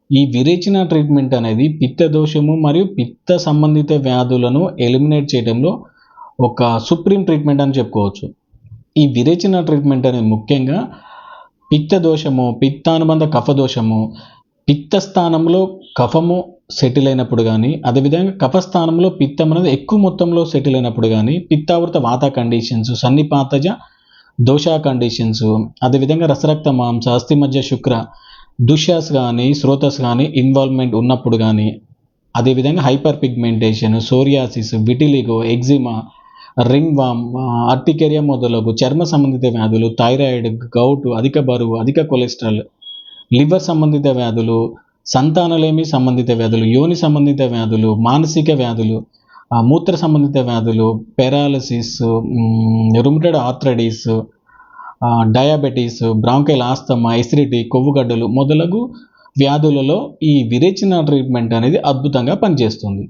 ఈ విరేచన ట్రీట్మెంట్ అనేది పిత్త దోషము మరియు పిత్త సంబంధిత వ్యాధులను ఎలిమినేట్ చేయడంలో ఒక సుప్రీం ట్రీట్మెంట్ అని చెప్పుకోవచ్చు. ఈ విరేచన ట్రీట్మెంట్ అనేది ముఖ్యంగా పిత్త దోషము, పిత్తానుబంధ కఫ దోషము, పిత్త స్థానంలో కఫము సెటిల్ అయినప్పుడు కానీ, అదేవిధంగా కఫ స్థానంలో పిత్తం అనేది ఎక్కువ మొత్తంలో సెటిల్ అయినప్పుడు కానీ, పిత్తావృత వాత కండిషన్స్, సన్నిపాతజ దోష కండిషన్స్, అదేవిధంగా రసరక్త మాంస, అస్థి మధ్య శుక్ర దుశ్యాస్ కానీ, శ్రోతస్ కానీ ఇన్వాల్వ్మెంట్ ఉన్నప్పుడు కానీ, అదేవిధంగా hyper pigmentation, psoriasis, vitiligo, eczema, ring వామ్, అర్టికేరియా మొదలగు చర్మ సంబంధిత వ్యాధులు, థైరాయిడ్, గౌట్, అధిక బరువు, అధిక కొలెస్ట్రాల్, లివర్ సంబంధిత వ్యాధులు, సంతానలేమి సంబంధిత వ్యాధులు, యోని సంబంధిత వ్యాధులు, మానసిక వ్యాధులు, మూత్ర సంబంధిత వ్యాధులు, paralysis, rheumatoid arthritis, diabetes, bronchial asthma, acidity, కొవ్వుగడ్డలు మొదలగు వ్యాధులలో ఈ విరేచన ట్రీట్మెంట్ అనేది అద్భుతంగా పనిచేస్తుంది.